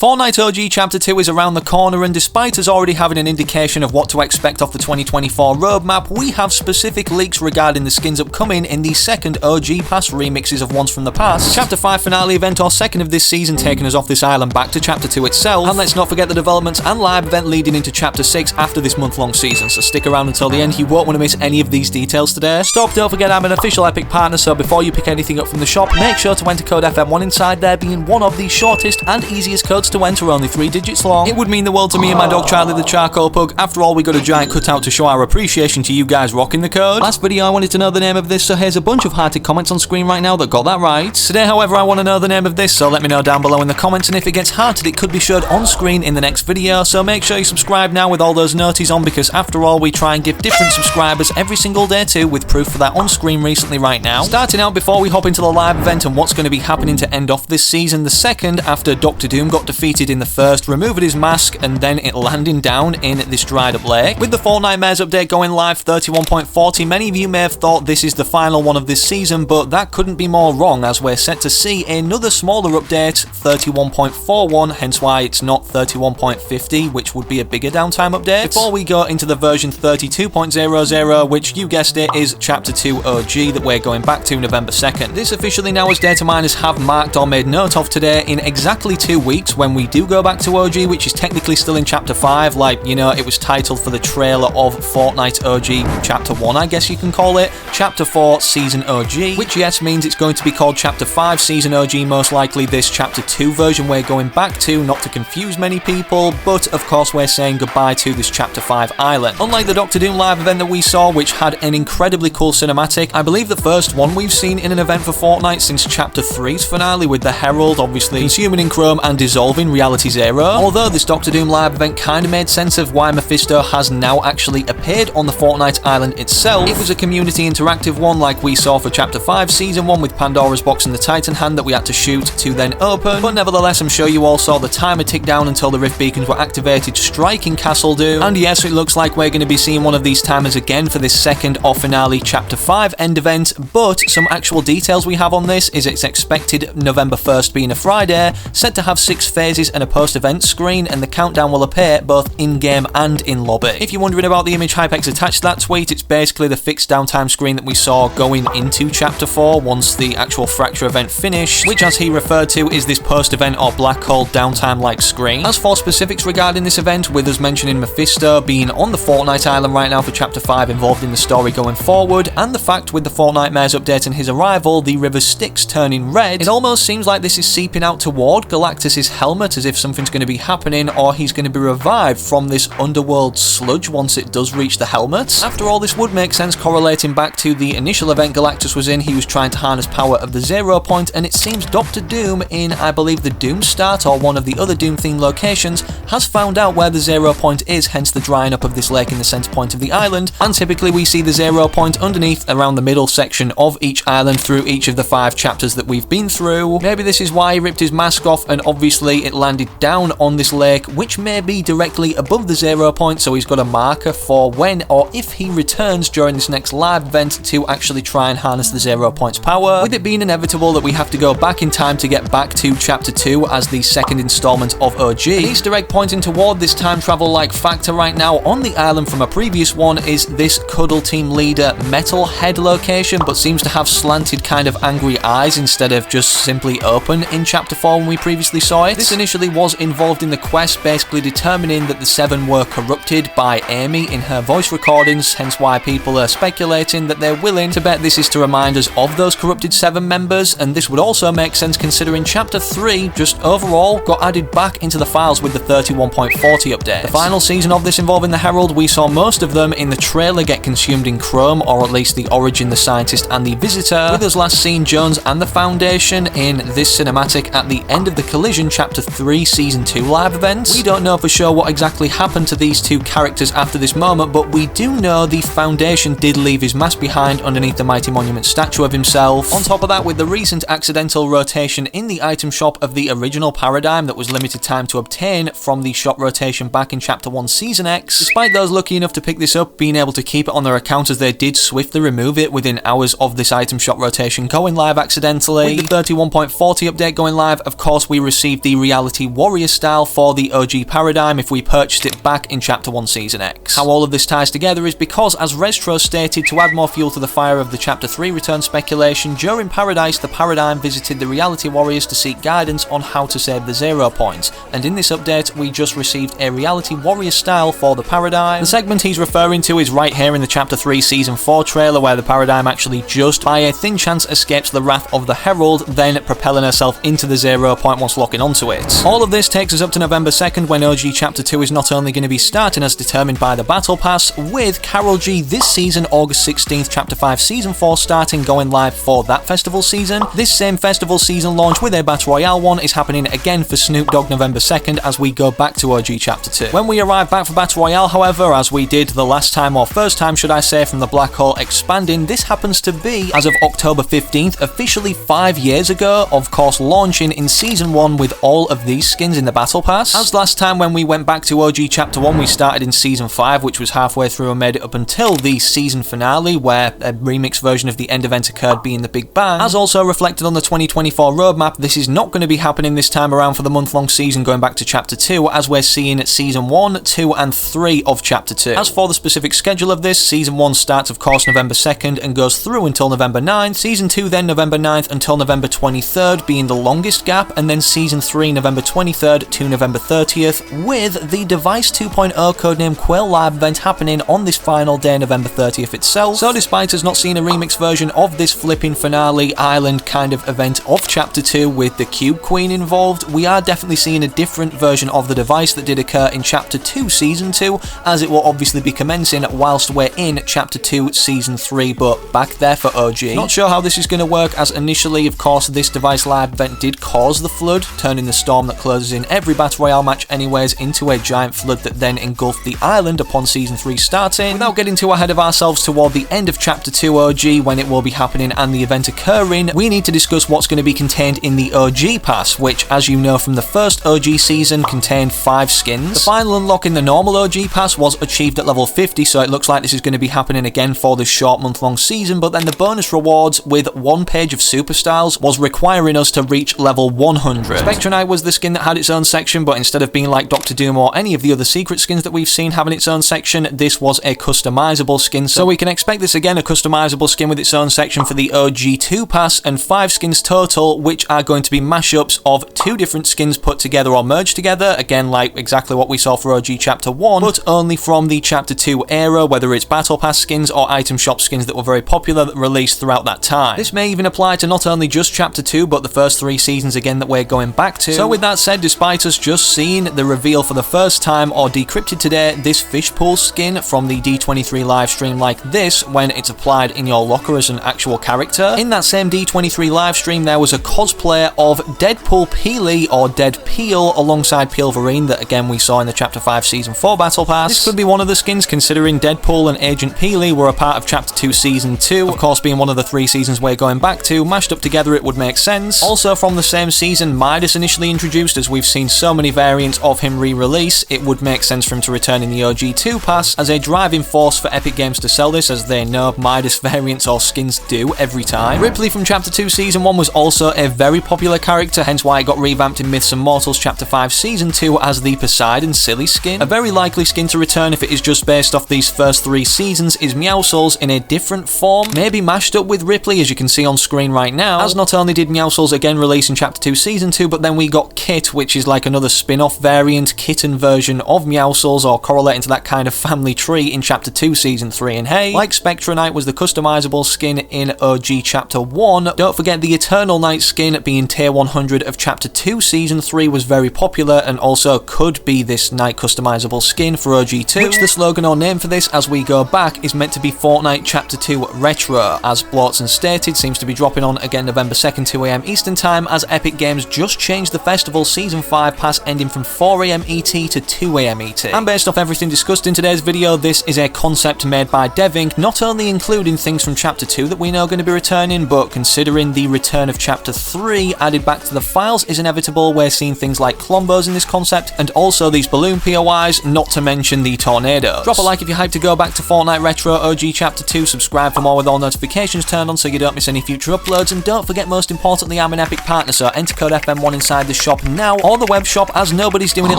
Fortnite OG Chapter 2 is around the corner, and despite us already having an indication of what to expect off the 2024 roadmap, we have specific leaks regarding the skins upcoming in the second OG Pass remixes of ones from the past, Chapter 5 finale event or second of this season taking us off this island back to Chapter 2 itself, and let's not forget the developments and live event leading into Chapter 6 after this month-long season, so stick around until the end, you won't want to miss any of these details today. Stop, don't forget I'm an official Epic partner, so before you pick anything up from the shop, make sure to enter code FM1 inside there, being one of the shortest and easiest codes to enter, only 3 digits long. It would mean the world to me and my dog Charlie the Charcoal Pug. After all, we got a giant cutout to show our appreciation to you guys rocking the code. Last video I wanted to know the name of this, so here's a bunch of hearted comments on screen right now that got that right. Today, however, I want to know the name of this, so let me know down below in the comments, and if it gets hearted, it could be showed on screen in the next video, so make sure you subscribe now with all those noties on, because after all, we try and give different subscribers every single day too, with proof for that on screen recently right now. Starting out, before we hop into the live event and what's going to be happening to end off this season, the second after Dr. Doom got defeated in the first, removing his mask and then it landing down in this dried up lake. With the Fortnitemares update going live 31.40, many of you may have thought this is the final one of this season, but that couldn't be more wrong, as we're set to see another smaller update, 31.41, hence why it's not 31.50, which would be a bigger downtime update. Before we go into the version 32.00, which you guessed it is Chapter 2 OG that we're going back to November 2nd. This officially now, as data miners have marked or made note of today, in exactly 2 weeks when we do go back to OG, which is technically still in Chapter 5, like, you know, it was titled for the trailer of Fortnite OG Chapter 1, I guess you can call it, Chapter 4 Season OG, which yes means it's going to be called Chapter 5 Season OG, most likely this Chapter 2 version we're going back to, not to confuse many people, but of course we're saying goodbye to this Chapter 5 island. Unlike the Dr. Doom live event that we saw, which had an incredibly cool cinematic, I believe the first one we've seen in an event for Fortnite since Chapter 3's finale, with the Herald obviously consuming in chrome and dissolving Reality Zero. Although this Dr. Doom live event kinda made sense of why Mephisto has now actually appeared on the Fortnite island itself. It was a community interactive one like we saw for Chapter 5 Season 1 with Pandora's box and the Titan hand that we had to shoot to then open, but nevertheless I'm sure you all saw the timer tick down until the Rift Beacons were activated, striking Castle Doom, and yes, it looks like we're going to be seeing one of these timers again for this second or finale Chapter 5 end event, but some actual details we have on this is it's expected November 1st being a Friday, set to have 6 phases and a post-event screen, and the countdown will appear both in-game and in lobby. If you're wondering about the image Hypex attached to that tweet, it's basically the fixed downtime screen that we saw going into Chapter 4 once the actual Fracture event finished, which as he referred to is this post-event or black hole downtime-like screen. As for specifics regarding this event, with us mentioning Mephisto being on the Fortnite island right now for Chapter 5 involved in the story going forward, and the fact with the Fortnitemares update and his arrival, the river Styx turning red, it almost seems like this is seeping out toward Galactus' helmet, as if something's going to be happening or he's going to be revived from this underworld sludge once it does reach the helmet. After all, this would make sense correlating back to the initial event Galactus was in. He was trying to harness power of the 0 point, and it seems Dr. Doom in, I believe, the Doom Start or one of the other Doom themed locations has found out where the 0 point is, hence the drying up of this lake in the center point of the island, and typically we see the 0 point underneath around the middle section of each island through each of the 5 chapters that we've been through. Maybe this is why he ripped his mask off and obviously it landed down on this lake, which may be directly above the 0 point, so he's got a marker for when or if he returns during this next live event to actually try and harness the 0 point's power, with it being inevitable that we have to go back in time to get back to Chapter 2 as the second installment of OG. An Easter egg pointing toward this time travel-like factor right now on the island from a previous one is this Cuddle Team leader Metal Head location, but seems to have slanted kind of angry eyes instead of just simply open in Chapter 4 when we previously saw it. This initially was involved in the quest, basically determining that the 7 were corrupted by Amy in her voice recordings, hence why people are speculating that they're willing to bet this is to remind us of those corrupted 7 members, and this would also make sense considering Chapter 3 just overall got added back into the files with the 31.40 update. The final season of this involving the Herald, we saw most of them in the trailer get consumed in chrome, or at least the Origin, the Scientist and the Visitor, with us last seeing Jones and the Foundation in this cinematic at the end of the Collision Chapter 3 Season 2 live event. We don't know for sure what exactly happened to these 2 characters after this moment, but we do know the Foundation did leave his mask behind underneath the Mighty Monument statue of himself. On top of that, with the recent accidental rotation in the item shop of the original Paradigm that was limited time to obtain from the shop rotation back in Chapter 1 Season X, despite those lucky enough to pick this up being able to keep it on their account, as they did swiftly remove it within hours of this item shop rotation going live accidentally. With the 31.40 update going live, of course we received the Reality Warrior style for the OG paradigm if we purchased it back in Chapter 1 Season X. How all of this ties together is because, as Restro stated, to add more fuel to the fire of the Chapter 3 return speculation, during Paradise the Paradigm visited the Reality Warriors to seek guidance on how to save the 0 points, and in this update we just received a Reality Warrior style for the Paradigm. The segment he's referring to is right here in the Chapter 3 Season 4 trailer, where the Paradigm actually just by a thin chance escapes the wrath of the Herald, then propelling herself into the 0 point once locking onto it. All of this takes us up to November 2nd, when OG Chapter 2 is not only going to be starting as determined by the Battle Pass, with Carol G this season, August 16th, Chapter 5 Season 4 starting, going live for that festival season. This same festival season launch with a Battle Royale one is happening again for Snoop Dogg November 2nd as we go back to OG Chapter 2. When we arrive back for Battle Royale, however, as we did the last time, or first time should I say, from the Black Hole expanding, this happens to be, as of October 15th, officially 5 years ago, of course launching in Season 1 with all of these skins in the Battle Pass. As last time when we went back to OG Chapter 1, we started in Season 5, which was halfway through and made it up until the season finale, where a remix version of the end event occurred, being the Big Bang. As also reflected on the 2024 roadmap, this is not going to be happening this time around for the month-long season going back to Chapter 2, as we're seeing Season 1, 2 and 3 of Chapter 2. As for the specific schedule of this, Season 1 starts of course November 2nd and goes through until November 9th, Season 2 then November 9th until November 23rd being the longest gap, and then Season 3 November 23rd to November 30th, with the Device 2.0 codename Quail Live event happening on this final day, November 30th itself. So despite us not seeing a remix version of this flipping finale island kind of event of Chapter 2 with the Cube Queen involved, we are definitely seeing a different version of the device that did occur in Chapter 2 Season 2, as it will obviously be commencing whilst we're in Chapter 2 Season 3, but back there for OG. Not sure how this is going to work, as initially of course this Device Live event did cause the flood, turning the storm that closes in every Battle Royale match anyways into a giant flood that then engulfed the island upon Season 3 starting. Without getting too ahead of ourselves toward the end of Chapter 2 OG, when it will be happening and the event occurring, we need to discuss what's going to be contained in the OG Pass, which, as you know from the first OG season, contained 5 skins. The final unlock in the normal OG Pass was achieved at level 50, so it looks like this is going to be happening again for this short month-long season, but then the bonus rewards with 1 page of super styles was requiring us to reach level 100. Spectronite was the skin that had its own section, but instead of being like Dr. Doom or any of the other secret skins that we've seen having its own section, this was a customizable skin, so we can expect this again, a customizable skin with its own section for the OG 2 Pass, and 5 skins total, which are going to be mashups of 2 different skins put together or merged together, again like exactly what we saw for OG Chapter 1, but only from the Chapter 2 era, whether it's Battle Pass skins or item shop skins that were very popular that released throughout that time. This may even apply to not only just Chapter 2, but the first 3 seasons again that we're going back to. So with that said, despite us just seeing the reveal for the first time or decrypted today, this Fishpool skin from the D23 livestream like this, when it's applied in your locker as an actual character, in that same D23 livestream there was a cosplay of Deadpool Peely, or Dead Peel, alongside Peelverine that again we saw in the Chapter 5 Season 4 Battle Pass. This could be one of the skins, considering Deadpool and Agent Peely were a part of Chapter 2 Season 2, of course being one of the 3 seasons we're going back to. Mashed up together it would make sense. Also from the same season, Midas initially introduced, as we've seen so many variants of him re-release, it would make sense for him to return in the OG 2 Pass as a driving force for Epic Games to sell this, as they know Midas variants or skins do every time. Ripley from Chapter 2 Season 1 was also a very popular character, hence why it got revamped in Myths and Mortals Chapter 5 Season 2 as the Poseidon Silly skin. A very likely skin to return if it is just based off these first 3 seasons is Meowscles in a different form, maybe mashed up with Ripley, as you can see on screen right now, as not only did Meowscles again release in Chapter 2 Season 2, but then we got Kit, which is like another spin-off variant, kitten version of Meowscles, or correlating to that kind of family tree in Chapter 2 Season 3. And hey, like Spectronite was the customizable skin in OG Chapter 1, don't forget the Eternal Knight skin, being tier 100 of Chapter 2 Season 3, was very popular and also could be this Knight customizable skin for OG 2, which the slogan or name for this as we go back is meant to be Fortnite Chapter 2 Retro, as Blortzen stated, seems to be dropping on again November 2nd 2 AM Eastern Time, as Epic Games just changed the festival Season 5 pass ending from 4 AM ET to 2 AM ET. And based off everything discussed in today's video, this is a concept made by Devink, not only including things from Chapter 2 that we know are going to be returning, but considering the return of Chapter 3 added back to the files is inevitable, we're seeing things like Clombos in this concept, and also these balloon POIs, not to mention the tornadoes. Drop a like if you're hyped to go back to Fortnite Retro OG Chapter 2, subscribe for more with all notifications turned on so you don't miss any future uploads, and don't forget, most importantly, I'm an Epic partner, so enter code FM1 inside the shop now, or the web shop, as nobody's doing it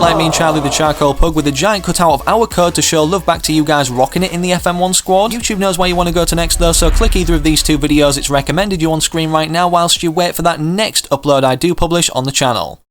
like me and Charlie the Charcoal Pug with a giant cutout of our code to show love back to you guys rocking it in the FM1 squad. YouTube knows where you want to go to next though, so click either of these two videos, it's recommended you on screen right now whilst you wait for that next upload I do publish on the channel.